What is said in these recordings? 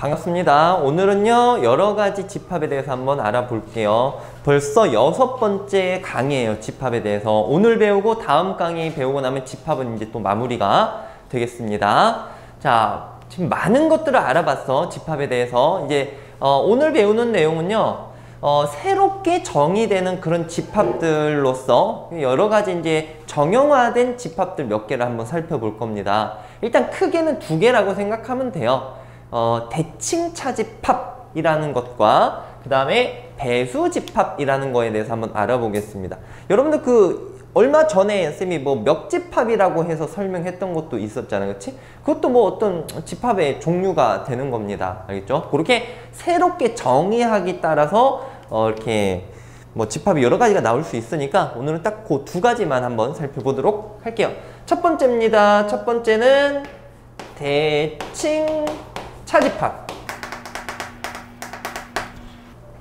반갑습니다. 오늘은요 여러가지 집합에 대해서 한번 알아볼게요. 벌써 6번째 강의예요. 집합에 대해서 오늘 배우고 다음 강의 배우고 나면 집합은 이제 또 마무리가 되겠습니다. 자, 지금 많은 것들을 알아봤어. 집합에 대해서. 이제 오늘 배우는 내용은요 새롭게 정의되는 그런 집합들로서 여러가지 이제 정형화된 집합들 몇 개를 한번 살펴볼 겁니다. 일단 크게는 두 개라고 생각하면 돼요. 대칭차집합이라는 것과 그 다음에 배수집합이라는 거에 대해서 한번 알아보겠습니다. 여러분들 얼마 전에 쌤이 뭐 멱집합이라고 해서 설명했던 것도 있었잖아요. 그치? 그것도 뭐 어떤 집합의 종류가 되는 겁니다. 알겠죠? 그렇게 새롭게 정의하기 따라서 이렇게 뭐 집합이 여러 가지가 나올 수 있으니까 오늘은 딱 그 두 가지만 한번 살펴보도록 할게요. 첫 번째입니다. 첫 번째는 대칭차집합.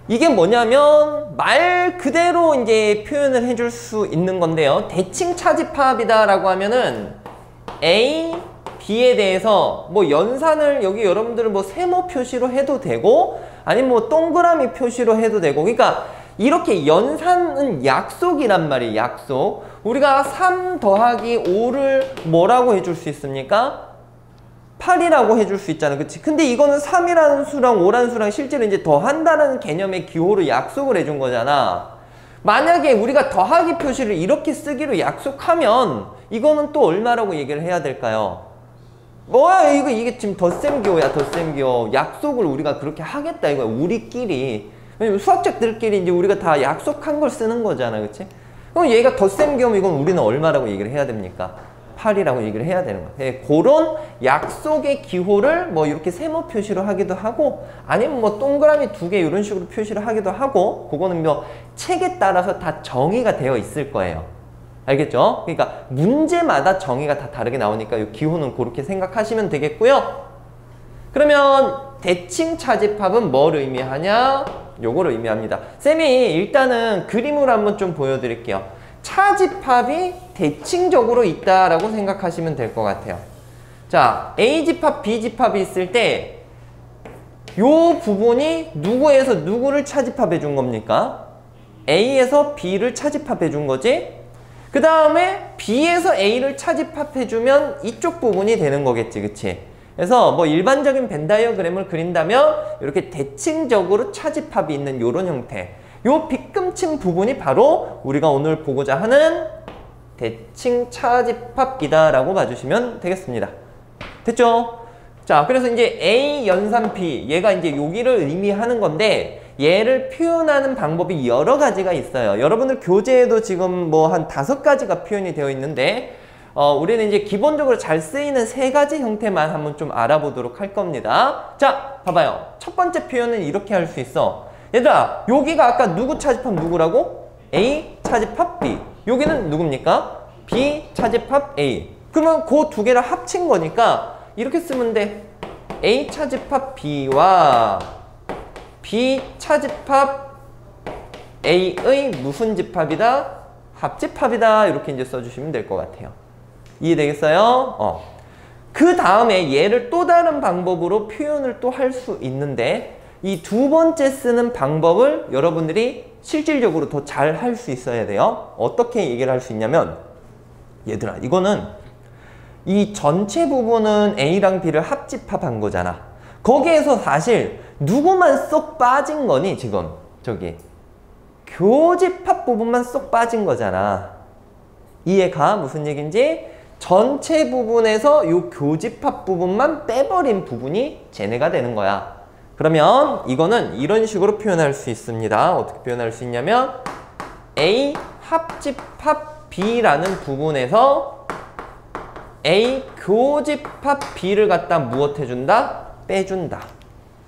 이게 뭐냐면 말 그대로 이제 표현을 해줄 수 있는 건데요. 대칭차집합이다 라고 하면은 A, B에 대해서 뭐 연산을 여기 여러분들은 뭐 세모 표시로 해도 되고 아니면 뭐 동그라미 표시로 해도 되고, 그러니까 이렇게 연산은 약속이란 말이에요. 약속. 우리가 3 더하기 5를 뭐라고 해줄 수 있습니까? 8이라고 해줄 수 있잖아. 그치? 근데 이거는 3이라는 수랑 5라는 수랑 실제로 이제 더한다는 개념의 기호로 약속을 해준 거잖아. 만약에 우리가 더하기 표시를 이렇게 쓰기로 약속하면 이거는 또 얼마라고 얘기를 해야 될까요? 뭐야 이게 지금 덧셈 기호야. 덧셈 기호. 약속을 우리가 그렇게 하겠다 이거야. 우리끼리. 왜냐면 수학자들끼리 이제 우리가 다 약속한 걸 쓰는 거잖아. 그치? 그럼 얘가 덧셈 기호면 이건 우리는 얼마라고 얘기를 해야 됩니까? 8이라고 얘기를 해야 되는 거예요. 네, 그런 약속의 기호를 뭐 이렇게 세모 표시로 하기도 하고 아니면 뭐 동그라미 2개 이런 식으로 표시를 하기도 하고, 그거는 뭐 책에 따라서 다 정의가 되어 있을 거예요. 알겠죠? 그러니까 문제마다 정의가 다 다르게 나오니까 이 기호는 그렇게 생각하시면 되겠고요. 그러면 대칭차집합은 뭘 의미하냐? 요거를 의미합니다. 쌤이 일단은 그림으로 한번 좀 보여드릴게요. 차집합이 대칭적으로 있다라고 생각하시면 될 것 같아요. 자, A집합, B집합이 있을 때 요 부분이 누구에서 누구를 차집합해 준 겁니까? A에서 B를 차집합해 준 거지? 그 다음에 B에서 A를 차집합해 주면 이쪽 부분이 되는 거겠지, 그치? 그래서 뭐 일반적인 벤 다이어그램을 그린다면 이렇게 대칭적으로 차집합이 있는 요런 형태, 요 빗금친 부분이 바로 우리가 오늘 보고자 하는 대칭차집합이다 라고 봐주시면 되겠습니다. 됐죠? 자, 그래서 이제 A 연산 B, 얘가 이제 여기를 의미하는 건데 얘를 표현하는 방법이 여러 가지가 있어요. 여러분들 교재에도 지금 뭐 한 5가지가 표현이 되어 있는데 우리는 이제 기본적으로 잘 쓰이는 3가지 형태만 한번 좀 알아보도록 할 겁니다. 자, 봐봐요. 첫 번째 표현은 이렇게 할 수 있어. 얘들아, 여기가 아까 누구 차집합 누구라고? A 차집합 B. 여기는 누굽니까? B 차집합 A. 그러면 그 두 개를 합친 거니까 이렇게 쓰면 돼. A 차집합 B와 B 차집합 A의 무슨 집합이다? 합집합이다. 이렇게 이제 써주시면 될 것 같아요. 이해되겠어요? 그 다음에 얘를 또 다른 방법으로 표현을 또 할 수 있는데 이 두 번째 쓰는 방법을 여러분들이 실질적으로 더 잘 할 수 있어야 돼요. 어떻게 얘기를 할 수 있냐면, 얘들아, 이거는 이 전체 부분은 A랑 B를 합집합한 거잖아. 거기에서 사실 누구만 쏙 빠진 거니? 지금 저기 교집합 부분만 쏙 빠진 거잖아. 이해가? 무슨 얘기인지? 전체 부분에서 이 교집합 부분만 빼버린 부분이 쟤네가 되는 거야. 그러면 이거는 이런 식으로 표현할 수 있습니다. 어떻게 표현할 수 있냐면 A 합집합 B라는 부분에서 A 교집합 B를 갖다 무엇 해준다? 빼준다.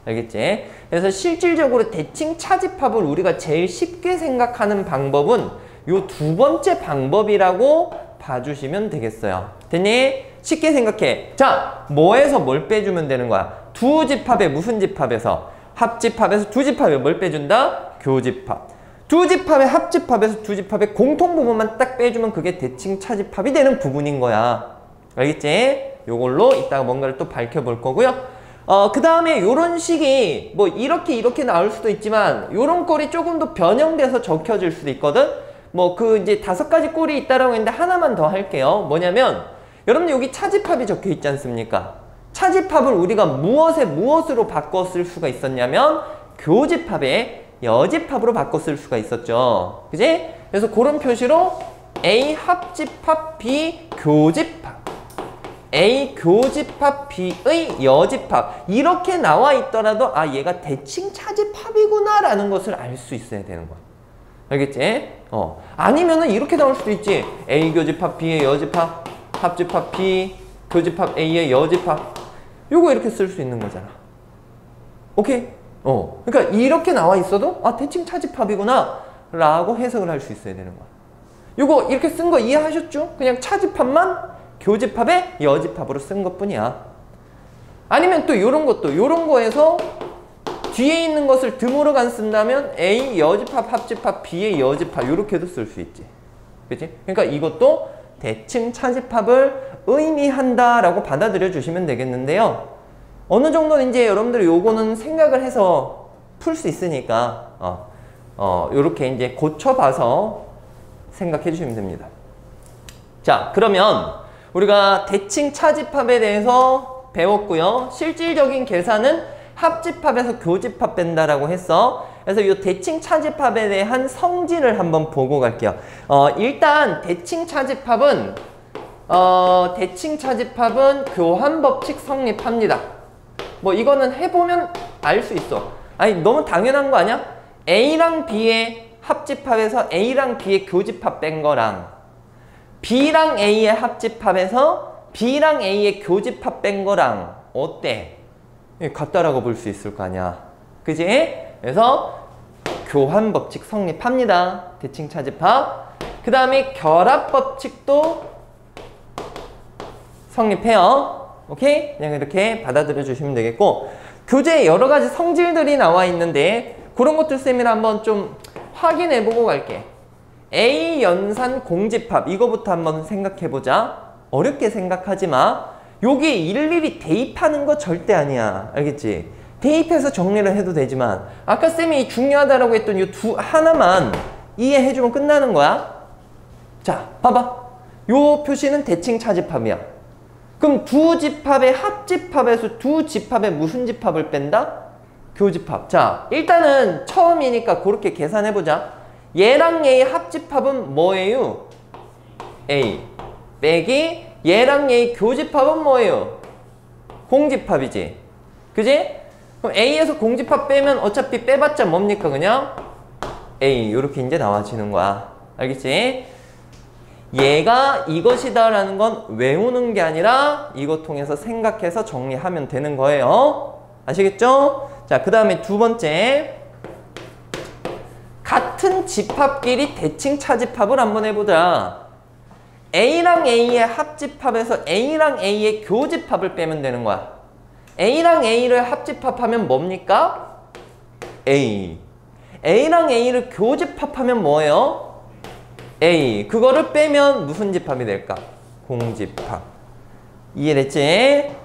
알겠지? 그래서 실질적으로 대칭 차집합을 우리가 제일 쉽게 생각하는 방법은 요 두 번째 방법이라고 봐주시면 되겠어요. 됐니? 쉽게 생각해. 자, 뭐에서 뭘 빼주면 되는 거야? 두 집합에 무슨 집합에서? 합집합에서 두 집합에 뭘 빼준다? 교집합. 두 집합의 합집합에서 두 집합의 공통 부분만 딱 빼주면 그게 대칭 차집합이 되는 부분인 거야. 알겠지? 요걸로 이따가 뭔가를 또 밝혀볼 거고요. 그 다음에 요런 식이 뭐 이렇게 나올 수도 있지만 요런 꼴이 조금 더 변형돼서 적혀질 수도 있거든. 뭐 그 이제 5가지 꼴이 있다라고 했는데 하나만 더 할게요. 뭐냐면 여러분들 여기 차집합이 적혀 있지 않습니까? 차집합을 우리가 무엇으로 바꿔 쓸 수가 있었냐면 교집합에 여집합으로 바꿔 쓸 수가 있었죠. 그지? 그래서 그런 표시로 A 합집합 B 교집합, A 교집합 B의 여집합 이렇게 나와 있더라도 아 얘가 대칭 차집합이구나 라는 것을 알 수 있어야 되는 거야. 알겠지? 아니면은 이렇게 나올 수도 있지. A 교집합 B의 여집합, 합집합 B 교집합 A의 여집합. 요거 이렇게 쓸 수 있는 거잖아. 오케이? 그러니까 이렇게 나와 있어도 아 대칭 차집합이구나 라고 해석을 할 수 있어야 되는 거야. 요거 이렇게 쓴 거 이해하셨죠? 그냥 차집합만 교집합에 여집합으로 쓴 것 뿐이야. 아니면 또 요런 것도 요런 거에서 뒤에 있는 것을 드물어 간 쓴다면 A 여집합 합집합 B의 여집합 요렇게도 쓸 수 있지. 그치? 그러니까 이것도 대칭 차집합을 의미한다라고 받아들여 주시면 되겠는데요. 어느 정도는 이제 여러분들 요거는 생각을 해서 풀 수 있으니까 요렇게 이제 고쳐봐서 생각해 주시면 됩니다. 자, 그러면 우리가 대칭 차집합에 대해서 배웠고요. 실질적인 계산은 합집합에서 교집합 뺀다라고 했어. 그래서 이 대칭 차집합에 대한 성질을 한번 보고 갈게요. 일단 대칭 차집합은 교환법칙 성립합니다. 뭐 이거는 해보면 알 수 있어. 아니 너무 당연한 거 아니야? A랑 B의 합집합에서 A랑 B의 교집합 뺀 거랑 B랑 A의 합집합에서 B랑 A의 교집합 뺀 거랑 어때? 같다라고 볼 수 있을 거 아니야. 그지? 그래서 교환법칙 성립합니다. 대칭 차집합. 그 다음에 결합법칙도 성립해요. 오케이? 그냥 이렇게 받아들여 주시면 되겠고 교재에 여러 가지 성질들이 나와 있는데 그런 것들 쌤이랑 한번 좀 확인해 보고 갈게. A 연산 공집합 이거부터 한번 생각해 보자. 어렵게 생각하지 마. 여기 일일이 대입하는 거 절대 아니야. 알겠지? 대입해서 정리를 해도 되지만 아까 쌤이 중요하다라고 했던 이 하나만 이해해 주면 끝나는 거야. 자, 봐봐. 요 표시는 대칭 차집합이야. 그럼 두 집합의 합집합에서 두 집합의 무슨 집합을 뺀다? 교집합. 자, 일단은 처음이니까 그렇게 계산해보자. 얘랑 얘의 합집합은 뭐예요? A. 빼기 얘랑 얘의 교집합은 뭐예요? 공집합이지. 그지? 그럼 A에서 공집합 빼면 어차피 빼봤자 뭡니까 그냥? A. 이렇게 이제 나와지는 거야. 알겠지? 얘가 이것이다 라는 건 외우는 게 아니라 이것 통해서 생각해서 정리하면 되는 거예요. 아시겠죠? 자, 그 다음에 두 번째. 같은 집합끼리 대칭 차집합을 한번 해보자. A랑 A의 합집합에서 A랑 A의 교집합을 빼면 되는 거야. A랑 A를 합집합하면 뭡니까? A. A랑 A를 교집합하면 뭐예요? A. 그거를 빼면 무슨 집합이 될까? 공집합. 이해됐지?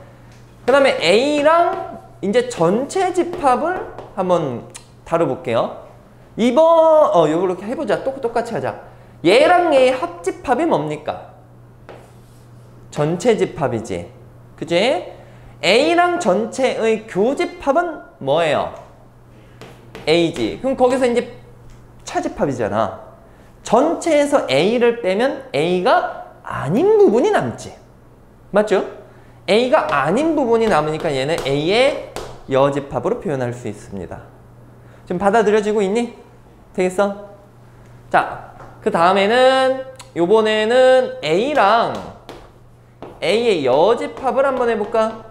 그 다음에 A랑 이제 전체 집합을 한번 다뤄볼게요. 이번 이렇게 해보자. 똑같이 하자. 얘랑 얘의 합집합이 뭡니까? 전체 집합이지. 그치? A랑 전체의 교집합은 뭐예요? A지. 그럼 거기서 이제 차집합이잖아. 전체에서 A를 빼면 A가 아닌 부분이 남지. 맞죠? A가 아닌 부분이 남으니까 얘는 A의 여집합으로 표현할 수 있습니다. 지금 받아들여지고 있니? 되겠어? 자, 그 다음에는 요번에는 A랑 A의 여집합을 한번 해볼까?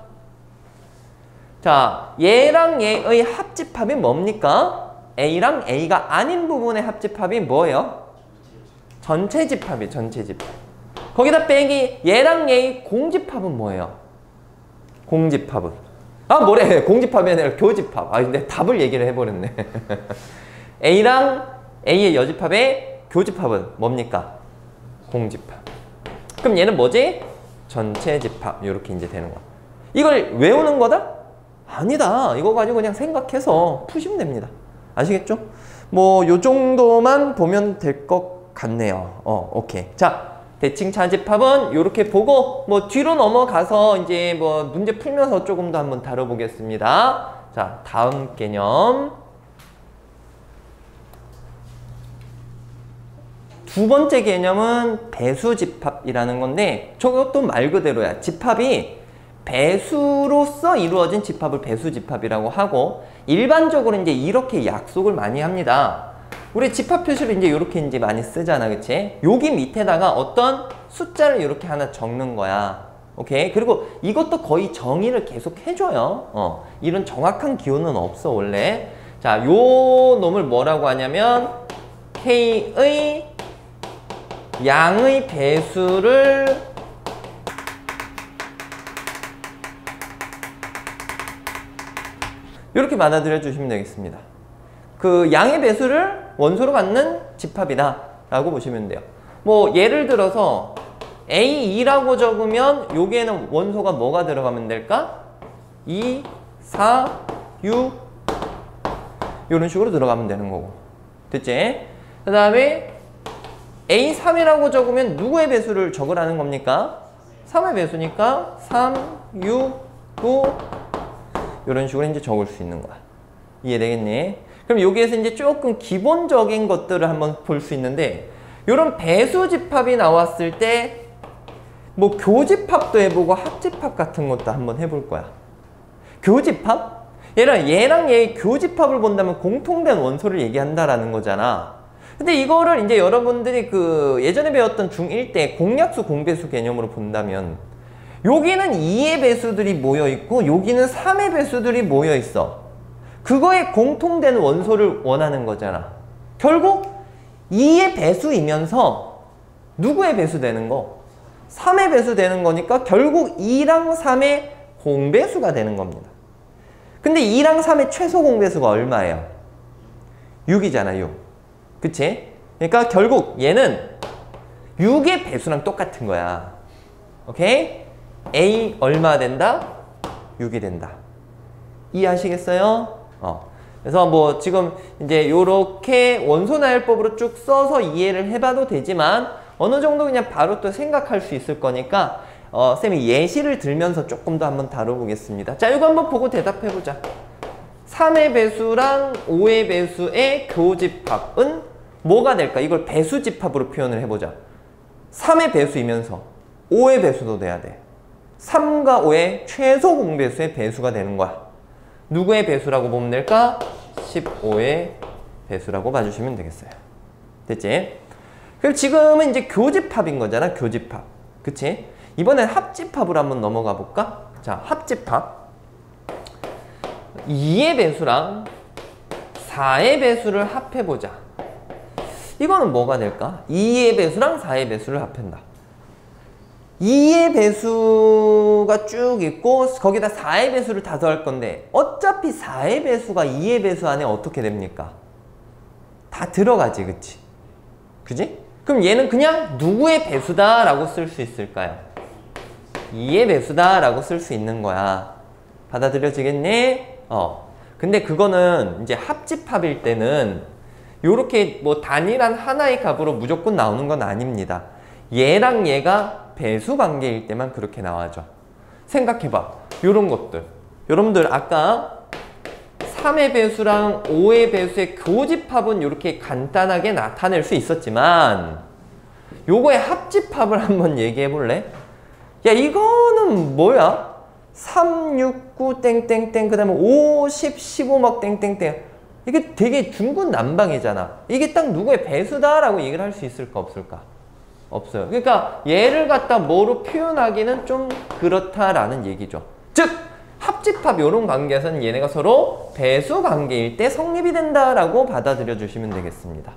자, 얘랑 얘의 합집합이 뭡니까? A랑 A가 아닌 부분의 합집합이 뭐예요? 전체 집합이 전체 집합. 거기다 빼기 얘랑 얘의 공집합은 뭐예요? 공집합은 뭐래? 공집합이 아니라 교집합. 근데 답을 얘기를 해버렸네. A랑 A의 여집합의 교집합은 뭡니까? 공집합. 그럼 얘는 뭐지? 전체 집합. 이렇게 이제 되는 거야. 이걸 외우는 거다? 아니다. 이거 가지고 그냥 생각해서 푸시면 됩니다. 아시겠죠? 뭐 요 정도만 보면 될 것 같네요. 오케이. 자, 대칭 차집합은 이렇게 보고 뭐 뒤로 넘어가서 이제 뭐 문제 풀면서 조금 더 한번 다뤄보겠습니다. 자, 다음 개념. 두 번째 개념은 배수집합이라는 건데 저것도 말 그대로야. 집합이 배수로서 이루어진 집합을 배수집합이라고 하고 일반적으로 이제 이렇게 약속을 많이 합니다. 우리 집합 표시를 이제 이렇게 이제 많이 쓰잖아, 그치? 여기 밑에다가 어떤 숫자를 이렇게 하나 적는 거야. 오케이? 그리고 이것도 거의 정의를 계속 해줘요. 이런 정확한 기호는 없어, 원래. 자, 요 놈을 뭐라고 하냐면 K의 양의 배수를 이렇게 받아들여 주시면 되겠습니다. 그 양의 배수를 원소로 갖는 집합이다 라고 보시면 돼요. 뭐 예를 들어서 A2라고 적으면 여기에는 원소가 뭐가 들어가면 될까? 2, 4, 6 이런 식으로 들어가면 되는 거고. 됐지? 그 다음에 A3이라고 적으면 누구의 배수를 적으라는 겁니까? 3의 배수니까 3, 6, 9 이런 식으로 이제 적을 수 있는 거야. 이해되겠니? 그럼 여기에서 이제 조금 기본적인 것들을 한번 볼 수 있는데 이런 배수집합이 나왔을 때 뭐 교집합도 해보고 합집합 같은 것도 한번 해볼 거야. 교집합? 얘랑 얘의 교집합을 본다면 공통된 원소를 얘기한다라는 거잖아. 근데 이거를 이제 여러분들이 그 예전에 배웠던 중1 때 공약수 공배수 개념으로 본다면 여기는 2의 배수들이 모여있고 여기는 3의 배수들이 모여있어. 그거에 공통된 원소를 원하는 거잖아. 결국 2의 배수이면서 누구의 배수 되는 거? 3의 배수 되는 거니까 결국 2랑 3의 공배수가 되는 겁니다. 근데 2랑 3의 최소 공배수가 얼마예요? 6이잖아, 6. 그치? 그러니까 결국 얘는 6의 배수랑 똑같은 거야. 오케이? A 얼마 된다? 6이 된다. 이해하시겠어요? 그래서 뭐 지금 이제 요렇게 원소나열법으로 쭉 써서 이해를 해봐도 되지만 어느 정도 그냥 바로 또 생각할 수 있을 거니까 쌤이 예시를 들면서 조금 더 한번 다뤄보겠습니다. 자, 이거 한번 보고 대답해보자. 3의 배수랑 5의 배수의 교집합은 뭐가 될까? 이걸 배수집합으로 표현을 해보자. 3의 배수이면서 5의 배수도 돼야 돼. 3과 5의 최소 공배수의 배수가 되는 거야. 누구의 배수라고 보면 될까? 15의 배수라고 봐주시면 되겠어요. 됐지? 그럼 지금은 이제 교집합인 거잖아, 교집합. 그치? 이번엔 합집합으로 한번 넘어가 볼까? 자, 합집합. 2의 배수랑 4의 배수를 합해보자. 이거는 뭐가 될까? 2의 배수랑 4의 배수를 합한다. 2의 배수가 쭉 있고 거기다 4의 배수를 다 더할 건데 어차피 4의 배수가 2의 배수 안에 어떻게 됩니까? 다 들어가지, 그치? 그지? 그럼 얘는 그냥 누구의 배수다 라고 쓸 수 있을까요? 2의 배수다 라고 쓸 수 있는 거야. 받아들여지겠니? 근데 그거는 이제 합집합일 때는 요렇게 뭐 단일한 하나의 값으로 무조건 나오는 건 아닙니다. 얘랑 얘가 배수 관계일 때만 그렇게 나와줘. 생각해봐. 요런 것들. 여러분들 아까 3의 배수랑 5의 배수의 교집합은 이렇게 간단하게 나타낼 수 있었지만 요거의 합집합을 한번 얘기해 볼래? 야, 이거는 뭐야? 3, 6, 9, 땡땡땡 그 다음에 5, 10, 15 막 땡땡땡. 이게 되게 중구난방이잖아. 이게 딱 누구의 배수다라고 얘기를 할 수 있을까 없을까? 없어요. 그러니까 얘를 갖다 뭐로 표현하기는 좀 그렇다라는 얘기죠. 즉 합집합 이런 관계에서는 얘네가 서로 배수 관계일 때 성립이 된다라고 받아들여 주시면 되겠습니다.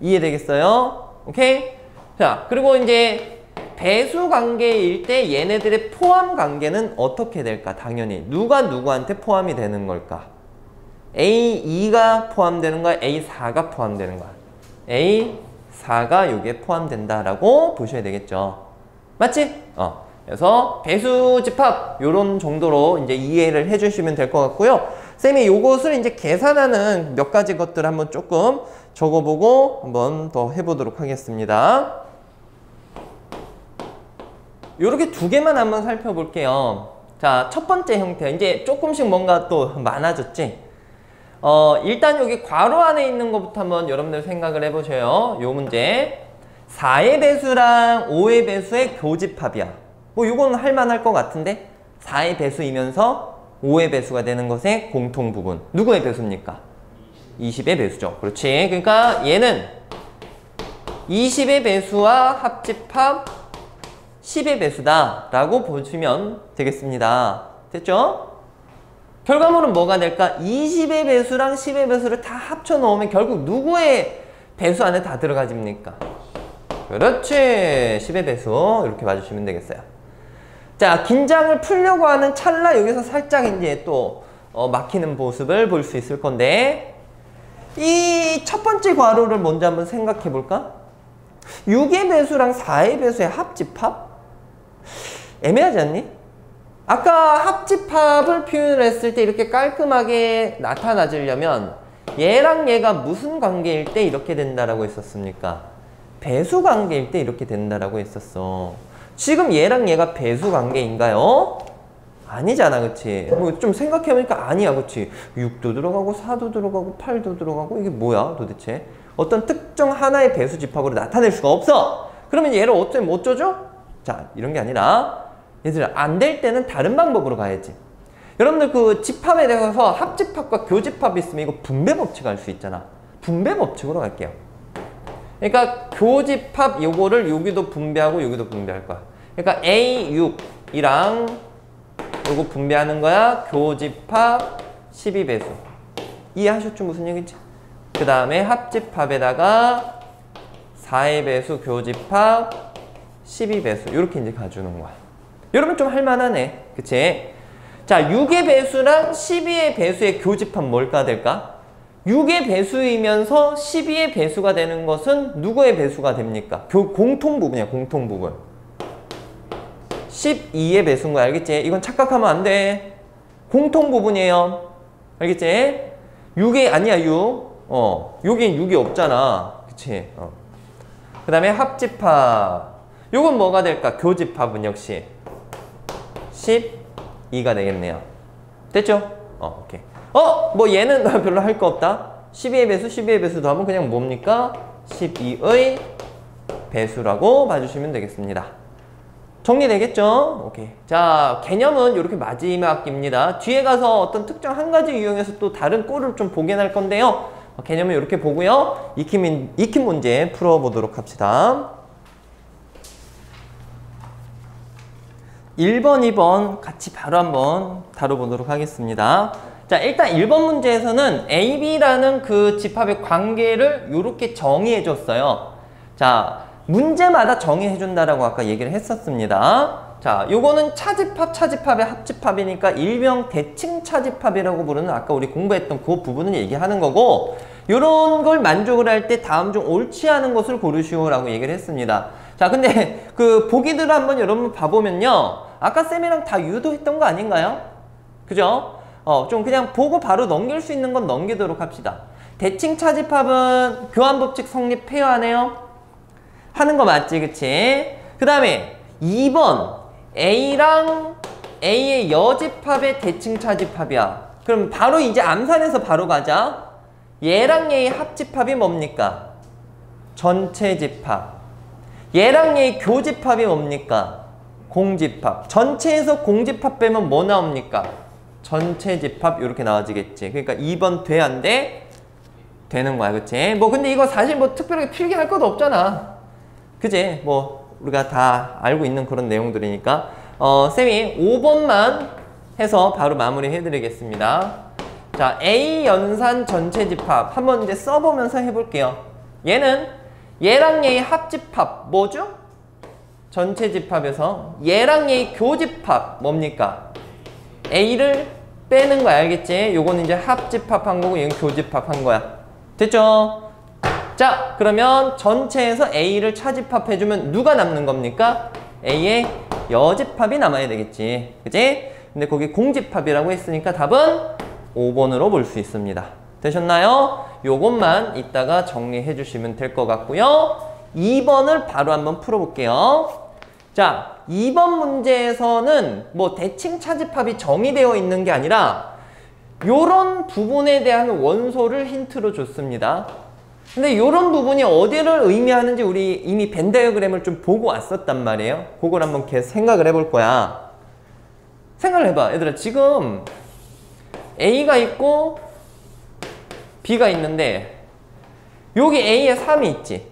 이해되겠어요? 오케이? 자, 그리고 이제 배수 관계일 때 얘네들의 포함 관계는 어떻게 될까? 당연히 누가 누구한테 포함이 되는 걸까? A2가 포함되는 거야? A4가 포함되는 거야? A4가 여기에 포함된다라고 보셔야 되겠죠. 맞지? 그래서 배수 집합 요런 정도로 이제 이해를 해주시면 될 것 같고요. 쌤이 요것을 이제 계산하는 몇 가지 것들 한번 조금 적어보고 한번 더 해보도록 하겠습니다. 요렇게 두 개만 한번 살펴볼게요. 자, 첫 번째 형태. 이제 조금씩 뭔가 또 많아졌지? 일단 여기 괄호 안에 있는 것부터 한번 여러분들 생각을 해보셔요. 요 문제. 4의 배수랑 5의 배수의 교집합이야. 뭐 요건 할만할 것 같은데 4의 배수이면서 5의 배수가 되는 것의 공통 부분. 누구의 배수입니까? 20의 배수죠. 그렇지. 그러니까 얘는 20의 배수와 합집합 10의 배수다 라고 보시면 되겠습니다. 됐죠? 결과물은 뭐가 될까? 20의 배수랑 10의 배수를 다 합쳐 넣으면 결국 누구의 배수 안에 다 들어가집니까? 그렇지. 10의 배수 이렇게 봐주시면 되겠어요. 자, 긴장을 풀려고 하는 찰나 여기서 살짝 이제 또 막히는 모습을 볼 수 있을 건데 이 첫 번째 괄호를 먼저 한번 생각해 볼까? 6의 배수랑 4의 배수의 합집합? 애매하지 않니? 아까 합집합을 표현을 했을 때 이렇게 깔끔하게 나타나지려면 얘랑 얘가 무슨 관계일 때 이렇게 된다라고 했었습니까? 배수 관계일 때 이렇게 된다라고 했었어. 지금 얘랑 얘가 배수 관계인가요? 아니잖아, 그치? 뭐 좀 생각해보니까 아니야, 그치? 6도 들어가고 4도 들어가고 8도 들어가고 이게 뭐야 도대체? 어떤 특정 하나의 배수 집합으로 나타낼 수가 없어. 그러면 얘를 어쩌면 못 줘줘? 자, 이런 게 아니라 얘들아, 안 될 때는 다른 방법으로 가야지. 여러분들 그 집합에 대해서 합집합과 교집합이 있으면 이거 분배 법칙 알 수 있잖아. 분배 법칙으로 갈게요. 그러니까 교집합 요거를 여기도 분배하고 여기도 분배할 거야. 그러니까 A6이랑 요거 분배하는 거야. 교집합 12배수. 이해하셨죠? 무슨 얘기인지? 그 다음에 합집합에다가 4의 배수 교집합 12배수 이렇게 이제 가주는 거야. 여러분 좀 할만하네. 그치? 자, 6의 배수랑 12의 배수의 교집합 뭘까 될까? 6의 배수이면서 12의 배수가 되는 것은 누구의 배수가 됩니까? 공통 부분이야, 공통 부분. 12의 배수인 거 알겠지? 이건 착각하면 안 돼. 공통 부분이에요. 알겠지? 6이 아니야, 6. 여긴 6이 없잖아. 그치? 그 다음에 합집합. 요건 뭐가 될까? 교집합은 역시 12가 되겠네요. 됐죠? 오케이. 뭐 얘는 별로 할 거 없다. 12의 배수, 12의 배수 더하면 그냥 뭡니까? 12의 배수라고 봐주시면 되겠습니다. 정리되겠죠? 오케이. 자, 개념은 이렇게 마지막입니다. 뒤에 가서 어떤 특정 한 가지 이용해서 또 다른 꼴을 좀 보게 할 건데요. 개념은 이렇게 보고요. 익힌 문제 풀어보도록 합시다. 1번, 2번 같이 바로 한번 다뤄보도록 하겠습니다. 자, 일단 1번 문제에서는 A, B라는 그 집합의 관계를 이렇게 정의해 줬어요. 자, 문제마다 정의해 준다라고 아까 얘기를 했었습니다. 자, 요거는 차집합의 합집합이니까 일명 대칭 차집합이라고 부르는 아까 우리 공부했던 그 부분을 얘기하는 거고, 요런 걸 만족을 할 때 다음 중 옳지 않은 것을 고르시오라고 얘기를 했습니다. 자, 근데 그 보기들을 한번 여러분 봐보면요. 아까 쌤이랑 다 유도했던 거 아닌가요? 그죠? 좀 그냥 보고 바로 넘길 수 있는 건 넘기도록 합시다. 대칭 차집합은 교환법칙 성립해야 하네요. 하는 거 맞지, 그치? 그 다음에 2번 A랑 A의 여집합의 대칭 차집합이야. 그럼 바로 이제 암산해서 바로 가자. 얘랑 얘의 합집합이 뭡니까? 전체 집합. 얘랑 얘의 교집합이 뭡니까? 공집합. 전체에서 공집합 빼면 뭐 나옵니까? 전체 집합 이렇게 나와지겠지. 그러니까 2번 돼, 안 돼? 되는 거야, 그치? 뭐 근데 이거 사실 뭐 특별하게 필기할 것도 없잖아. 그치? 뭐 우리가 다 알고 있는 그런 내용들이니까 쌤이 5번만 해서 바로 마무리 해드리겠습니다. 자, A 연산 전체 집합 한번 이제 써보면서 해볼게요. 얘는 얘랑 얘의 합집합 뭐죠? 전체 집합에서 얘랑 얘의 교집합 뭡니까? A를 빼는 거야, 알겠지? 요거는 이제 합집합한 거고 얘는 교집합한 거야. 됐죠? 자, 그러면 전체에서 A를 차집합해주면 누가 남는 겁니까? A의 여집합이 남아야 되겠지. 그치? 근데 거기 공집합이라고 했으니까 답은 5번으로 볼 수 있습니다. 되셨나요? 요것만 이따가 정리해 주시면 될 것 같고요. 2번을 바로 한번 풀어볼게요. 자, 2번 문제에서는 뭐 대칭 차집합이 정의되어 있는 게 아니라 요런 부분에 대한 원소를 힌트로 줬습니다. 근데 요런 부분이 어디를 의미하는지 우리 이미 벤 다이어그램을 좀 보고 왔었단 말이에요. 그걸 한번 계속 생각을 해볼 거야. 생각을 해봐. 얘들아, 지금 A가 있고 B가 있는데 여기 A에 3이 있지.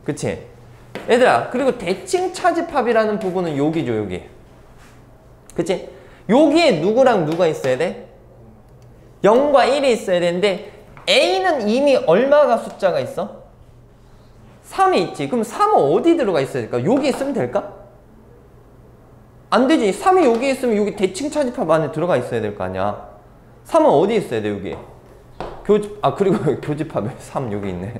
그치? 얘들아, 그리고 대칭 차집합이라는 부분은 여기죠, 여기. 그치? 여기에 누구랑 누가 있어야 돼? 0과 1이 있어야 되는데 A는 이미 얼마가 숫자가 있어? 3이 있지. 그럼 3은 어디 들어가 있어야 될까? 여기 있으면 될까? 안 되지. 3이 여기 있으면 여기 대칭 차집합 안에 들어가 있어야 될 거 아니야. 3은 어디 있어야 돼, 여기? 그리고 교집합에 3 여기 있네.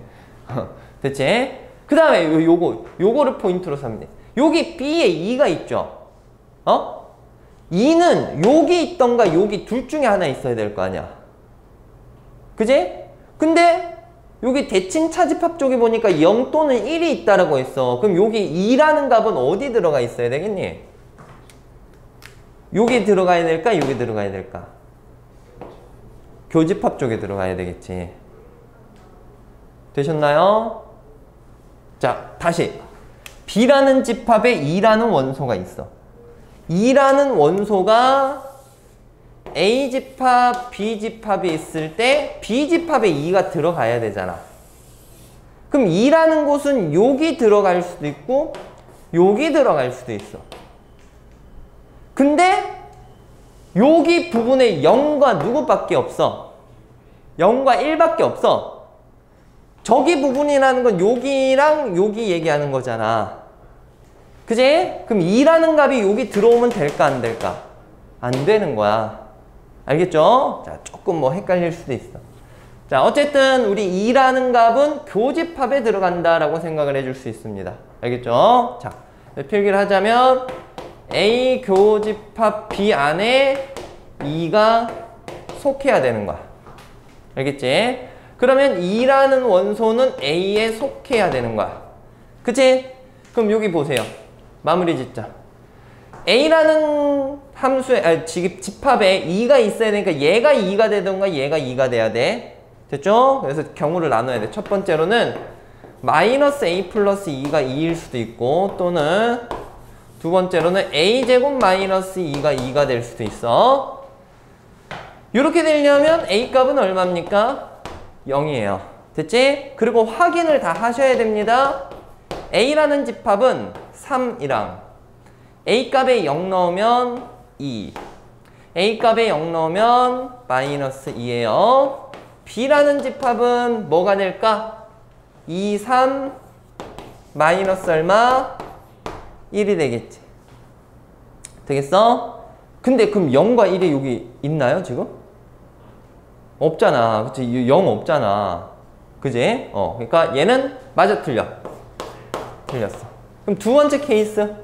됐지? 그 다음에 요거를 포인트로 삼면 돼. 여기 B에 2가 있죠? 2는 여기 있던가 여기 둘 중에 하나 있어야 될 거 아니야. 그지? 근데 여기 대칭 차집합 쪽에 보니까 0 또는 1이 있다라고 했어. 그럼 여기 2라는 값은 어디 들어가 있어야 되겠니? 여기 들어가야 될까? 여기 들어가야 될까? 교집합 쪽에 들어가야 되겠지. 되셨나요? 자, 다시. B라는 집합에 2라는 원소가 있어. 2라는 원소가 A집합, B집합이 있을 때 B집합에 2가 들어가야 되잖아. 그럼 2라는 곳은 여기 들어갈 수도 있고 여기 들어갈 수도 있어. 근데 여기 부분에 0과 누구밖에 없어? 0과 1밖에 없어. 저기 부분이라는 건 여기랑 여기 얘기하는 거잖아. 그지? 그럼 2라는 값이 여기 들어오면 될까 안 될까? 안 되는 거야. 알겠죠? 자, 조금 뭐 헷갈릴 수도 있어. 자, 어쨌든 우리 2라는 값은 교집합에 들어간다라고 생각을 해줄 수 있습니다. 알겠죠? 자, 필기를 하자면 A 교집합 B 안에 2가 속해야 되는 거야. 알겠지? 그러면 2라는 원소는 A에 속해야 되는 거야. 그치? 그럼 여기 보세요. 마무리 짓자. A라는 함수에, 집합에 2가 있어야 되니까 얘가 2가 되던가 얘가 2가 돼야 돼. 됐죠? 그래서 경우를 나눠야 돼. 첫 번째로는 마이너스 A 플러스 2가 2일 수도 있고, 또는 두 번째로는 A제곱 마이너스 2가 2가 될 수도 있어. 이렇게 되려면 A 값은 얼마입니까? 0이에요. 됐지? 그리고 확인을 다 하셔야 됩니다. A라는 집합은 3이랑 A 값에 0 넣으면 2, A 값에 0 넣으면 마이너스 2예요. B라는 집합은 뭐가 될까? 2, 3, 마이너스 얼마? 1이 되겠지. 되겠어? 근데 그럼 0과 1이 여기 있나요, 지금? 없잖아. 그치? 0 없잖아. 그지? 그러니까 얘는 맞아, 틀려. 틀렸어. 그럼 두 번째 케이스.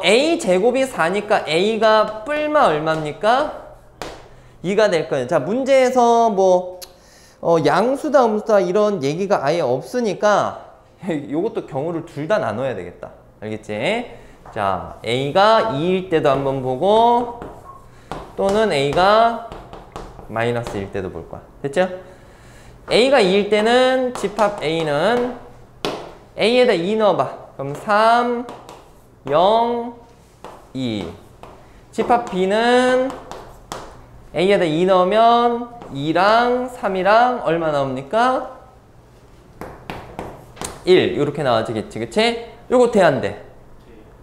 A 제곱이 4니까 A가 뿔마 얼마입니까? 2가 될 거예요. 자, 문제에서 뭐 양수다 음수다 이런 얘기가 아예 없으니까 요것도 경우를 둘 다 나눠야 되겠다. 알겠지? 자, A가 2일 때도 한번 보고 또는 A가 마이너스 1일 때도 볼 거야. 됐죠? A가 2일 때는 집합 A는 A에다 2 넣어봐. 그럼 3, 0, 2. 집합 B는 A에다 2 넣으면 2랑 3이랑 얼마 나옵니까? 1. 이렇게 나와지겠지. 그치? 요거 돼, 안 돼?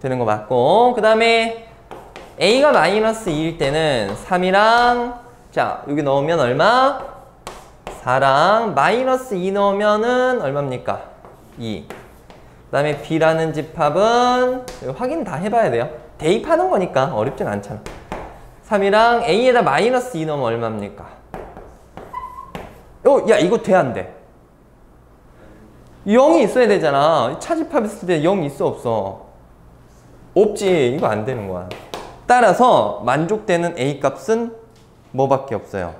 되는 거 맞고. 그 다음에 A가 마이너스 2일 때는 3이랑 자, 여기 넣으면 얼마? 4랑 마이너스 2 넣으면은 얼마입니까? 2. 그 다음에 B라는 집합은 확인 다 해봐야 돼요. 대입하는 거니까 어렵진 않잖아. 3이랑 A에다 마이너스 2 넣으면 얼마입니까? 야, 이거 돼, 안 돼? 0이 있어야 되잖아. 차집합 있을 때 0 있어, 없어? 없지. 이거 안 되는 거야. 따라서 만족되는 A 값은 뭐밖에 없어요?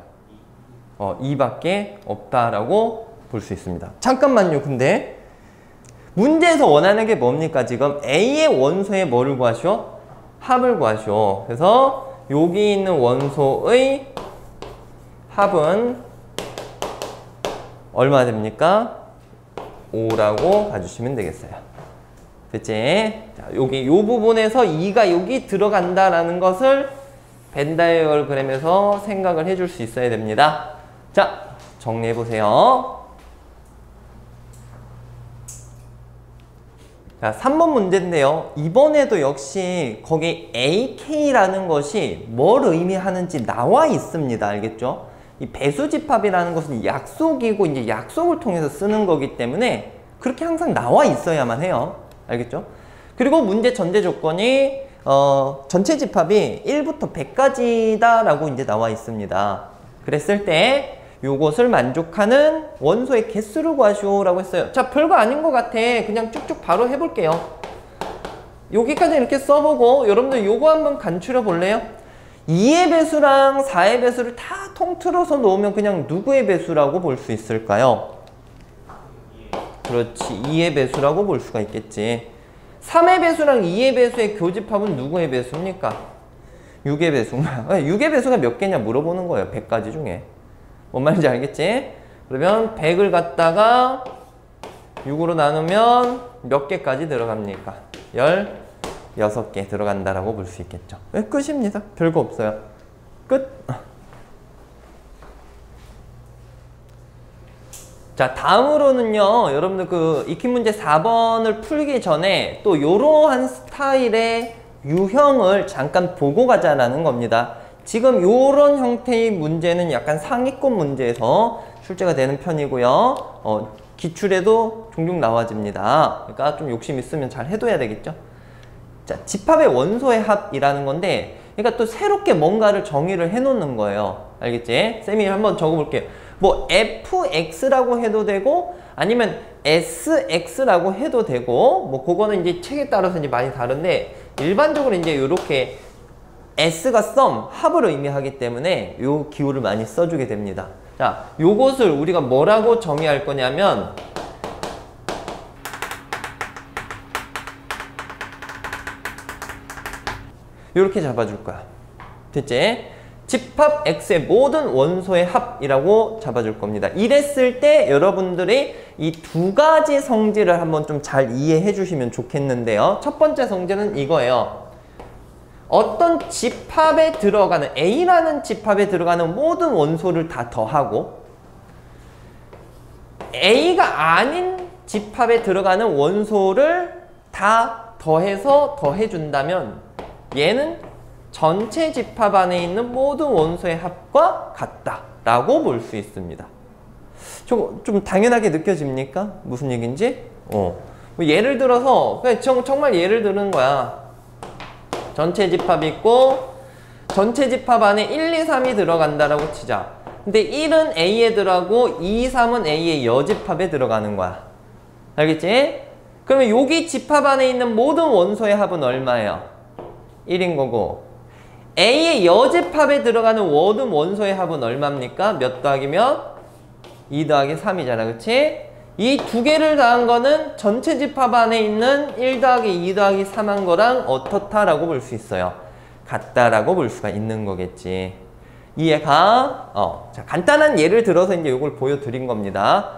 2밖에 없다라고 볼 수 있습니다. 잠깐만요. 근데 문제에서 원하는 게 뭡니까? 지금 A의 원소의 뭐를 구하시오? 합을 구하시오. 그래서 여기 있는 원소의 합은 얼마 됩니까? 5라고 봐주시면 되겠어요. 됐지? 자, 여기 요 부분에서 2가 여기 들어간다라는 것을 벤 다이어그램에서 생각을 해줄 수 있어야 됩니다. 자, 정리해 보세요. 자, 3번 문제인데요. 이번에도 역시 거기 AK라는 것이 뭘 의미하는지 나와 있습니다. 알겠죠? 이 배수집합이라는 것은 약속이고 이제 약속을 통해서 쓰는 거기 때문에 그렇게 항상 나와 있어야만 해요. 알겠죠? 그리고 문제 전제 조건이 전체 집합이 1부터 100까지다 라고 이제 나와 있습니다. 그랬을 때 요것을 만족하는 원소의 개수를 구하시오 라고 했어요. 자, 별거 아닌 것 같아. 그냥 쭉쭉 바로 해볼게요. 여기까지 이렇게 써보고 여러분들 요거 한번 간추려 볼래요? 2의 배수랑 4의 배수를 다 통틀어서 놓으면 그냥 누구의 배수라고 볼 수 있을까요? 그렇지, 2의 배수라고 볼 수가 있겠지. 3의 배수랑 2의 배수의 교집합은 누구의 배수입니까? 6의 배수인가? 6의 배수가 몇 개냐 물어보는 거예요. 100가지 중에. 뭔 말인지 알겠지? 그러면 100을 갖다가 6으로 나누면 몇 개까지 들어갑니까? 16개 들어간다라고 볼 수 있겠죠. 네, 끝입니다. 별거 없어요. 끝. 자, 다음으로는요, 여러분들 그 익힌 문제 4번을 풀기 전에 또 이러한 스타일의 유형을 잠깐 보고 가자라는 겁니다. 지금 이런 형태의 문제는 약간 상위권 문제에서 출제가 되는 편이고요. 기출에도 종종 나와집니다. 그러니까 좀 욕심 있으면 잘 해둬야 되겠죠. 자, 집합의 원소의 합이라는 건데, 그러니까 또 새롭게 뭔가를 정의를 해놓는 거예요. 알겠지? 쌤이 한번 적어볼게요. 뭐 fx라고 해도 되고 아니면 sx라고 해도 되고 뭐 그거는 이제 책에 따라서 이제 많이 다른데 일반적으로 이제 이렇게 s가 sum, 합을 의미하기 때문에 요 기호를 많이 써주게 됩니다. 자, 요것을 우리가 뭐라고 정의할 거냐면 이렇게 잡아줄 거야. 됐지? 집합 X의 모든 원소의 합이라고 잡아줄 겁니다. 이랬을 때 여러분들이 이 두 가지 성질을 한번 좀 잘 이해해 주시면 좋겠는데요. 첫 번째 성질은 이거예요. 어떤 집합에 들어가는 A라는 집합에 들어가는 모든 원소를 다 더하고 A가 아닌 집합에 들어가는 원소를 다 더해서 더해준다면 얘는 전체 집합 안에 있는 모든 원소의 합과 같다라고 볼 수 있습니다. 좀 당연하게 느껴집니까? 무슨 얘기인지? 뭐 예를 들어서 그냥 정말 예를 드는 거야. 전체 집합이 있고 전체 집합 안에 1, 2, 3이 들어간다라고 치자. 근데 1은 A에 들어가고 2, 3은 A의 여집합에 들어가는 거야. 알겠지? 그러면 여기 집합 안에 있는 모든 원소의 합은 얼마예요? 1인 거고 A의 여집합에 들어가는 모든 원소의 합은 얼마입니까? 몇 더하기 몇? 2 더하기 3이잖아. 그치? 이 두 개를 더한 거는 전체 집합 안에 있는 1 더하기 2 더하기 3 한 거랑 어떻다라고 볼 수 있어요. 같다라고 볼 수가 있는 거겠지. 이해가? 자, 간단한 예를 들어서 이제 이걸 보여드린 겁니다.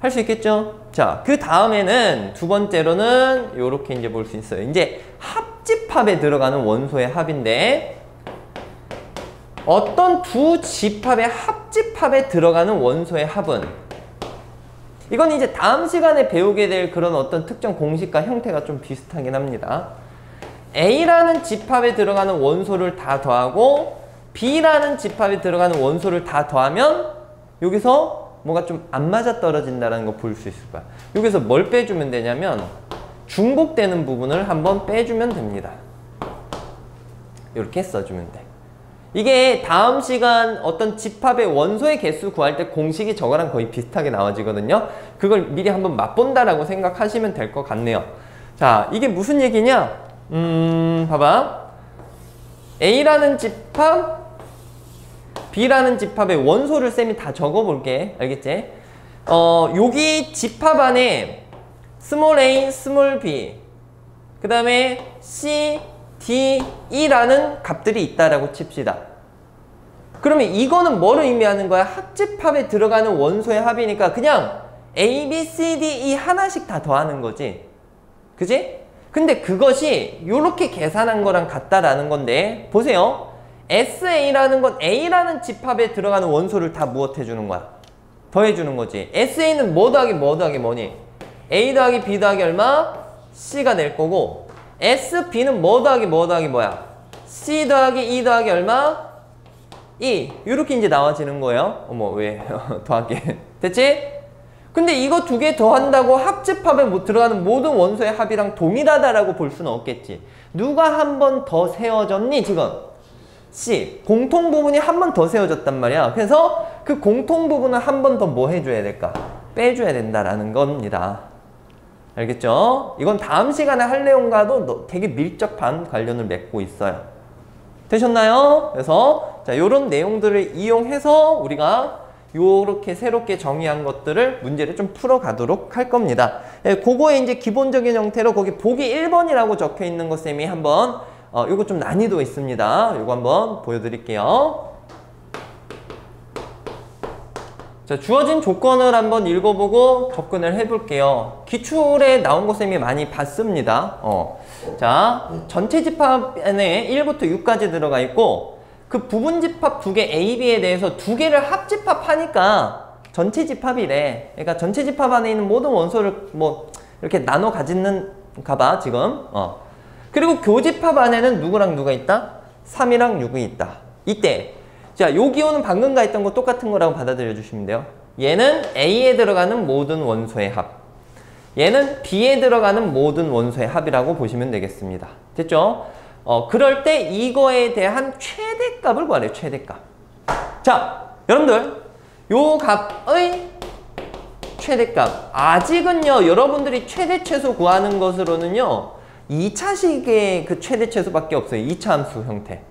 할 수 있겠죠? 자, 그 다음에는 두 번째로는 이렇게 이제 볼 수 있어요. 이제 합집합에 들어가는 원소의 합인데 어떤 두 집합의 합집합에 들어가는 원소의 합은 이건 이제 다음 시간에 배우게 될 그런 어떤 특정 공식과 형태가 좀 비슷하긴 합니다. A라는 집합에 들어가는 원소를 다 더하고 B라는 집합에 들어가는 원소를 다 더하면 여기서 뭐가 좀 안 맞아 떨어진다는 거 볼 수 있을 거야. 여기서 뭘 빼주면 되냐면 중복되는 부분을 한번 빼주면 됩니다. 이렇게 써주면 돼. 이게 다음 시간 어떤 집합의 원소의 개수 구할 때 공식이 저거랑 거의 비슷하게 나와지거든요. 그걸 미리 한번 맛본다라고 생각하시면 될 것 같네요. 자, 이게 무슨 얘기냐? 봐봐. A라는 집합, B라는 집합의 원소를 쌤이 다 적어볼게. 알겠지? 여기 집합 안에 스몰 a, 스몰 b, 그 다음에 c, d, e라는 값들이 있다라고 칩시다. 그러면 이거는 뭐를 의미하는 거야? 합집합에 들어가는 원소의 합이니까 그냥 a, b, c, d, e 하나씩 다 더하는 거지. 그지? 근데 그것이 이렇게 계산한 거랑 같다라는 건데, 보세요. SA라는 건 A라는 집합에 들어가는 원소를 다 무엇 해주는 거야? 더해주는 거지. SA는 뭐 더하기 뭐 더하기 뭐니? A 더하기 B 더하기 얼마? C가 될 거고, SB는 뭐 더하기 뭐 더하기 뭐야? C 더하기 E 더하기 얼마? E. 이렇게 이제 나와지는 거예요. 어머, 왜 더하기? 됐지? 근데 이거 두 개 더한다고 합집합에 들어가는 모든 원소의 합이랑 동일하다라고 볼 수는 없겠지. 누가 한 번 더 세워졌니 지금? C. 공통 부분이 한 번 더 세워졌단 말이야. 그래서 그 공통 부분을 한 번 더 뭐 해줘야 될까? 빼줘야 된다라는 겁니다. 알겠죠? 이건 다음 시간에 할 내용과도 되게 밀접한 관련을 맺고 있어요. 되셨나요? 그래서 자, 요런 내용들을 이용해서 우리가 요렇게 새롭게 정의한 것들을 문제를 좀 풀어가도록 할 겁니다. 예, 그거의 이제 기본적인 형태로 거기 보기 1번이라고 적혀 있는 거 쌤이 한번 요거 좀 난이도 있습니다. 요거 한번 보여드릴게요. 자, 주어진 조건을 한번 읽어보고 접근을 해볼게요. 기출에 나온 거 쌤이 많이 봤습니다. 자, 전체 집합 안에 1부터 6까지 들어가 있고, 그 부분 집합 두 개 A, B에 대해서 두 개를 합집합하니까 전체 집합이래. 그러니까 전체 집합 안에 있는 모든 원소를 뭐 이렇게 나눠 가지는가 봐 지금. 그리고 교집합 안에는 누구랑 누가 있다? 3이랑 6이 있다. 이때 자, 요 기호는 방금과 했던 거 똑같은 거라고 받아들여 주시면 돼요. 얘는 A에 들어가는 모든 원소의 합, 얘는 B에 들어가는 모든 원소의 합이라고 보시면 되겠습니다. 됐죠? 그럴 때 이거에 대한 최대값을 구하래요. 최대값. 자, 여러분들 요 값의 최대값, 아직은요 여러분들이 최대 최소 구하는 것으로는요 2차식의 그 최대 최소밖에 없어요. 2차 함수 형태.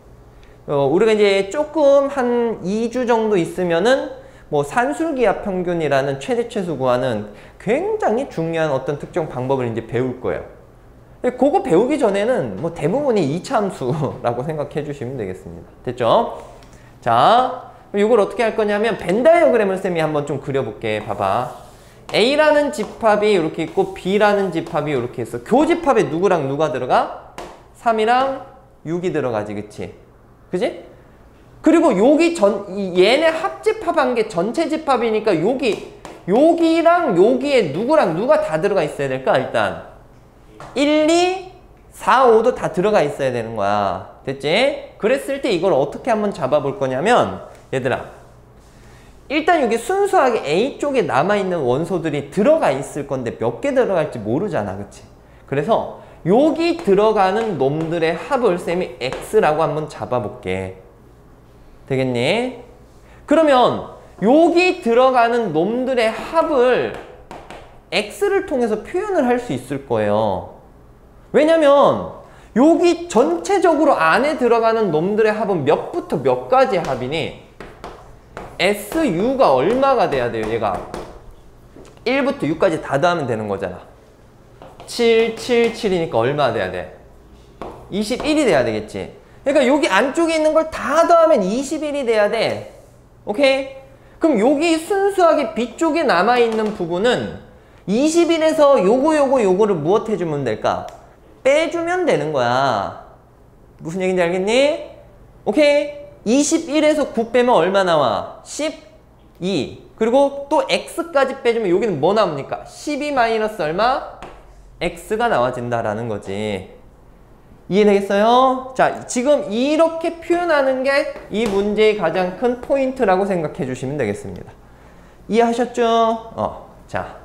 우리가 이제 조금 한 2주 정도 있으면은 뭐 산술기하 평균이라는 최대 최소 구하는 굉장히 중요한 어떤 특정 방법을 이제 배울 거예요. 그거 배우기 전에는 뭐 대부분이 2차 함수라고 생각해 주시면 되겠습니다. 됐죠? 자, 이걸 어떻게 할 거냐면 벤 다이어그램을 쌤이 한번 좀 그려볼게. 봐봐. A라는 집합이 이렇게 있고 B라는 집합이 이렇게 있어. 교집합에 누구랑 누가 들어가? 3이랑 6이 들어가지, 그치? 그지? 그리고 얘네 합집합한 게 전체 집합이니까 여기랑 여기에 누구랑 누가 다 들어가 있어야 될까? 일단 1, 2, 4, 5도 다 들어가 있어야 되는 거야. 됐지? 그랬을 때 이걸 어떻게 한번 잡아볼 거냐면, 얘들아, 일단 여기 순수하게 A 쪽에 남아있는 원소들이 들어가 있을 건데 몇 개 들어갈지 모르잖아. 그치? 그래서 여기 들어가는 놈들의 합을 쌤이 X라고 한번 잡아볼게. 되겠니? 그러면 여기 들어가는 놈들의 합을 X를 통해서 표현을 할 수 있을 거예요. 왜냐면 여기 전체적으로 안에 들어가는 놈들의 합은 몇부터 몇까지 합이니? SU가 얼마가 돼야 돼요? 얘가 1부터 6까지 다 더하면 되는 거잖아. 7, 7, 7이니까 얼마 돼야 돼? 21이 돼야 되겠지. 그러니까 여기 안쪽에 있는 걸 다 더하면 21이 돼야 돼. 오케이? 그럼 여기 순수하게 B쪽에 남아있는 부분은 21에서 요거를 무엇 해주면 될까? 빼주면 되는 거야. 무슨 얘기인지 알겠니? 오케이? 21에서 9 빼면 얼마 나와? 12. 그리고 또 X까지 빼주면 여기는 뭐 나옵니까? 12 마이너스 얼마? X가 나와진다라는 거지. 이해되겠어요? 자, 지금 이렇게 표현하는 게 이 문제의 가장 큰 포인트라고 생각해 주시면 되겠습니다. 이해하셨죠? 자,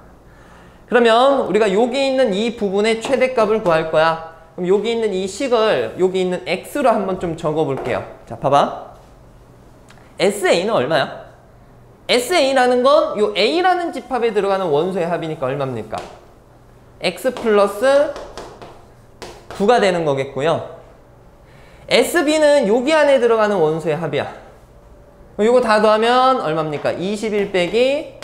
그러면 우리가 여기 있는 이 부분의 최대값을 구할 거야. 그럼 여기 있는 이 식을 여기 있는 X로 한번 좀 적어 볼게요. 자, 봐봐. SA는 얼마야? SA라는 건 요 A라는 집합에 들어가는 원소의 합이니까 얼마입니까? X 플러스 9가 되는 거겠고요. SB는 여기 안에 들어가는 원소의 합이야. 요거 다 더하면 얼마입니까? 21 빼기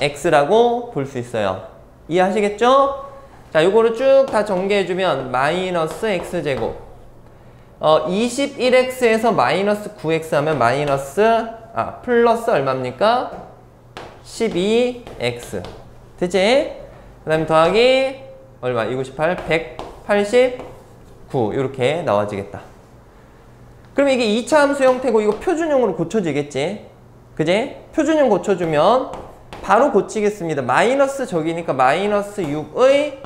X라고 볼 수 있어요. 이해하시겠죠? 자, 요거를 쭉 다 전개해주면 마이너스 X제곱 21X에서 마이너스 9X 하면 플러스 얼마입니까? 12X 됐지? 그 다음에 더하기 얼마? 298, 189 이렇게 나와지겠다. 그럼 이게 2차 함수 형태고 이거 표준형으로 고쳐지겠지? 그지? 표준형 고쳐주면 바로 고치겠습니다. 마이너스 저기니까 마이너스 6의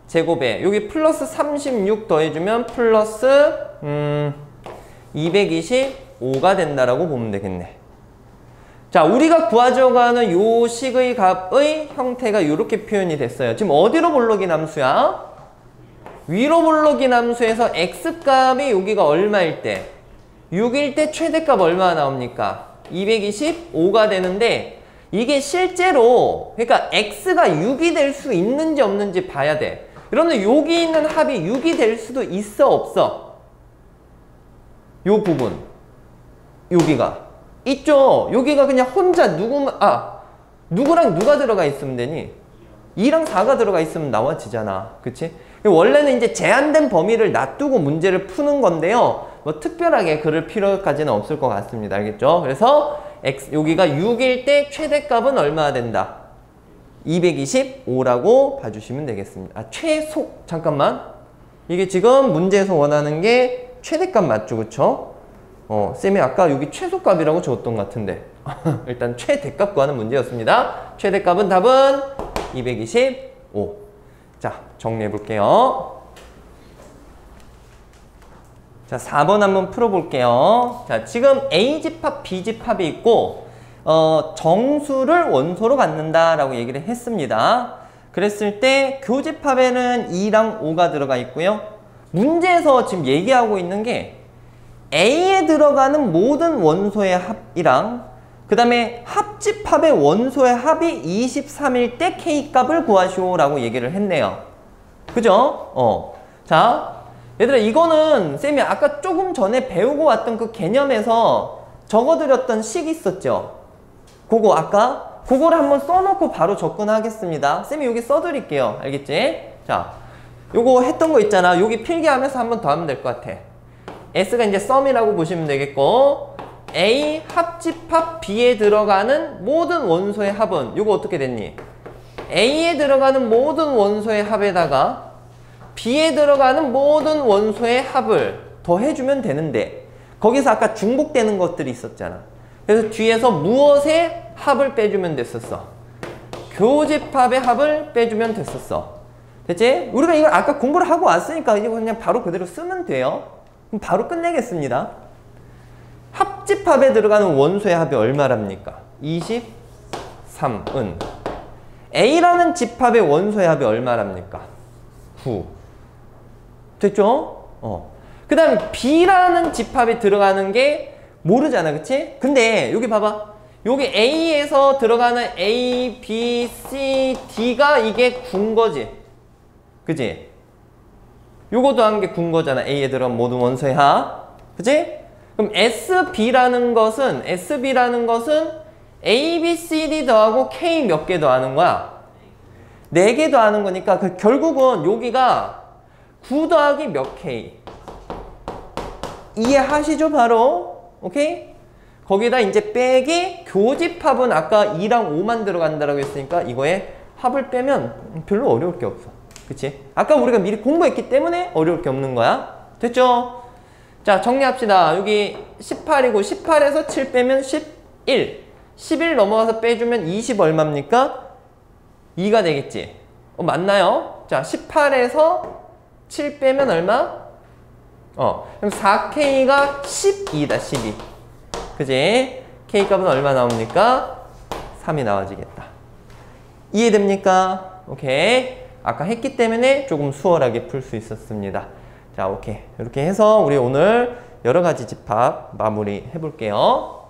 제곱에 여기 플러스 36 더해주면 플러스 225가 된다라고 보면 되겠네. 자, 우리가 구하자고 하는 요 식의 값의 형태가 이렇게 표현이 됐어요. 지금 어디로 볼록인 함수야? 위로 볼록인 함수에서 x값이 여기가 얼마일 때? 6일 때 최대값 얼마나 나옵니까? 225가 되는데 이게 실제로 그러니까 x가 6이 될 수 있는지 없는지 봐야 돼. 그런데 여기 있는 합이 6이 될 수도 있어 없어? 요 부분 여기가 있죠. 여기가 그냥 혼자 누구랑 누가 들어가 있으면 되니? 2랑 4가 들어가 있으면 나와지잖아. 그치? 원래는 이제 제한된 범위를 놔두고 문제를 푸는 건데요. 뭐 특별하게 그럴 필요까지는 없을 것 같습니다. 알겠죠? 그래서 여기가 6일 때 최대값은 얼마나 된다? 225라고 봐주시면 되겠습니다. 최소 잠깐만. 이게 지금 문제에서 원하는 게 최대값 맞죠? 그쵸? 쌤이 아까 여기 최소값이라고 적었던 것 같은데 일단 최대값 구하는 문제였습니다. 최대값은 답은 225. 자, 정리해 볼게요. 자, 4번 한번 풀어볼게요. 자, 지금 A집합, B집합이 있고 정수를 원소로 갖는다라고 얘기를 했습니다. 그랬을 때 교집합에는 2랑 5가 들어가 있고요. 문제에서 지금 얘기하고 있는 게 A에 들어가는 모든 원소의 합이랑 그 다음에 합집합의 원소의 합이 23일 때 K값을 구하시오 라고 얘기를 했네요. 그죠? 자, 얘들아 이거는 쌤이 아까 조금 전에 배우고 왔던 그 개념에서 적어드렸던 식 있었죠? 그거 아까 그거를 한번 써놓고 바로 접근하겠습니다. 쌤이 여기 써드릴게요. 알겠지? 자, 요거 했던 거 있잖아. 여기 필기하면서 한번 더 하면 될 것 같아. S가 이제 썸이라고 보시면 되겠고 A 합집합 B에 들어가는 모든 원소의 합은 요거 어떻게 됐니? A에 들어가는 모든 원소의 합에다가 B에 들어가는 모든 원소의 합을 더해주면 되는데 거기서 아까 중복되는 것들이 있었잖아. 그래서 뒤에서 무엇의 합을 빼주면 됐었어? 교집합의 합을 빼주면 됐었어. 됐지? 우리가 이걸 아까 공부를 하고 왔으니까 이제 그냥 바로 그대로 쓰면 돼요. 그럼 바로 끝내겠습니다. 합집합에 들어가는 원소의 합이 얼마랍니까? 23은 A라는 집합의 원소의 합이 얼마랍니까? 9. 됐죠? 그 다음에 B라는 집합에 들어가는 게 모르잖아. 그치? 근데 여기 봐봐. 여기 A에서 들어가는 A, B, C, D가 이게 9인 거지. 그치? 요거 더한 게 9인 거잖아. A에 들어간 모든 원소의 합. 그치? 그럼 SB라는 것은 A, B, C, D 더하고 K 몇 개 더하는 거야? 4개 더하는 거니까 결국은 여기가 9 더하기 몇 K. 이해하시죠? 바로. 오케이? 거기다 이제 빼기 교집합은 아까 2랑 5만 들어간다라고 했으니까 이거에 합을 빼면 별로 어려울 게 없어. 그치? 아까 우리가 미리 공부했기 때문에 어려울 게 없는 거야. 됐죠? 자, 정리합시다. 여기 18이고 18에서 7 빼면 11. 11 넘어가서 빼주면 20 얼마입니까? 2가 되겠지. 맞나요? 자, 18에서 7 빼면 얼마? 그럼 4K가 12다, 12. 그지? K값은 얼마 나옵니까? 3이 나와지겠다. 이해됩니까? 오케이. 아까 했기 때문에 조금 수월하게 풀 수 있었습니다. 자, 오케이. 이렇게 해서 우리 오늘 여러 가지 집합 마무리 해볼게요.